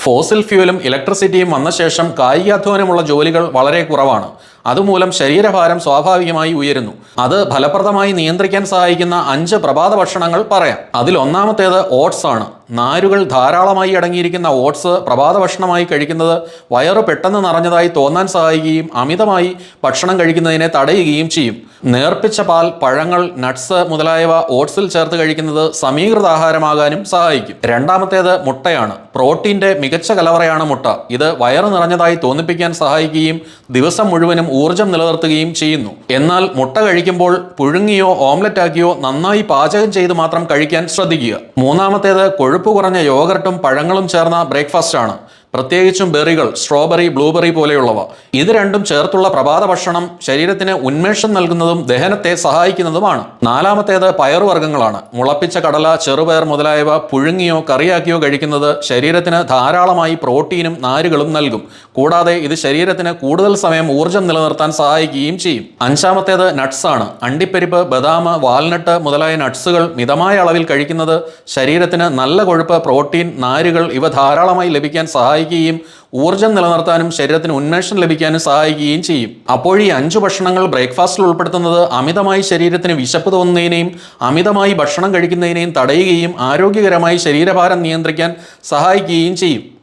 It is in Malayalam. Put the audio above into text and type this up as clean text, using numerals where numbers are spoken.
ഫോസിൽ ഫ്യൂലും ഇലക്ട്രിസിറ്റിയും വന്ന ശേഷം കായികാധ്വാനമുള്ള ജോലികൾ വളരെ കുറവാണ്. അതുമൂലം ശരീരഭാരം സ്വാഭാവികമായി ഉയരുന്നു. അത് ഫലപ്രദമായി നിയന്ത്രിക്കാൻ സഹായിക്കുന്ന 5 പ്രഭാത ഭക്ഷണങ്ങൾ പറയാം. അതിൽ ഒന്നാമത്തേത് ഓട്സ് ആണ്. നാരുകൾ ധാരാളമായി അടങ്ങിയിരിക്കുന്ന ഓട്സ് പ്രഭാത ഭക്ഷണമായി കഴിക്കുന്നത് വയറ് പെട്ടെന്ന് നിറഞ്ഞതായി തോന്നാൻ സഹായിക്കുകയും അമിതമായി ഭക്ഷണം കഴിക്കുന്നതിനെ തടയുകയും ചെയ്യും. നേർപ്പിച്ച പാൽ, പഴങ്ങൾ, നട്ട്സ് മുതലായവ ഓട്സിൽ ചേർത്ത് കഴിക്കുന്നത് സമീകൃത ആഹാരമാകാനും സഹായിക്കും. രണ്ടാമത്തേത് മുട്ടയാണ്. പ്രോട്ടീന്റെ മികച്ച കലവറയാണ് മുട്ട. ഇത് വയറ് നിറഞ്ഞതായി തോന്നിപ്പിക്കാൻ സഹായിക്കുകയും ദിവസം മുഴുവനും ഊർജ്ജം നിലനിർത്തുകയും ചെയ്യുന്നു. എന്നാൽ മുട്ട കഴിക്കുമ്പോൾ പുഴുങ്ങിയോ ഓംലെറ്റ് ആക്കിയോ നന്നായി പാചകം ചെയ്ത് മാത്രം കഴിക്കാൻ ശ്രദ്ധിക്കുക. മൂന്നാമത്തേത് കൊഴുപ്പ് കുറഞ്ഞ യോഗർട്ടും പഴങ്ങളും ചേർന്ന ബ്രേക്ക്ഫാസ്റ്റ് ആണ്. പ്രത്യേകിച്ചും ബെറികൾ, സ്ട്രോബെറി, ബ്ലൂബെറി പോലെയുള്ളവ. ഇത് രണ്ടും ചേർത്തുള്ള പ്രഭാത ഭക്ഷണം ശരീരത്തിന് ഉന്മേഷം നൽകുന്നതും ദഹനത്തെ സഹായിക്കുന്നതുമാണ്. നാലാമത്തേത് പയറുവർഗ്ഗങ്ങളാണ്. മുളപ്പിച്ച കടല, ചെറുപയർ മുതലായവ പുഴുങ്ങിയോ കറിയാക്കിയോ കഴിക്കുന്നത് ശരീരത്തിന് ധാരാളമായി പ്രോട്ടീനും നാരുകളും നൽകും. കൂടാതെ ഇത് ശരീരത്തിന് കൂടുതൽ സമയം ഊർജ്ജം നിലനിർത്താൻ സഹായിക്കുകയും ചെയ്യും. അഞ്ചാമത്തേത് നട്ട്സ് ആണ്. അണ്ടിപ്പരിപ്പ്, ബദാം, വാൽനട്ട് മുതലായ നട്ട്സുകൾ മിതമായ അളവിൽ കഴിക്കുന്നത് ശരീരത്തിന് നല്ല കൊഴുപ്പ്, പ്രോട്ടീൻ, നാരുകൾ ഇവ ധാരാളമായി ലഭിക്കാൻ സഹായിക്കുകയും ഊർജ്ജം നിലനിർത്താനും ശരീരത്തിന് ഉന്മേഷം ലഭിക്കാനും സഹായിക്കുകയും ചെയ്യും. അപ്പോൾ ഈ 5 ഭക്ഷണങ്ങൾ ബ്രേക്ക്ഫാസ്റ്റിൽ ഉൾപ്പെടുത്തുന്നത് അമിതമായി ശരീരത്തിന് വിശപ്പ് തോന്നുന്നതിനെയും അമിതമായി ഭക്ഷണം കഴിക്കുന്നതിനെയും തടയുകയും ആരോഗ്യകരമായി ശരീരഭാരം നിയന്ത്രിക്കാൻ സഹായിക്കുകയും ചെയ്യും.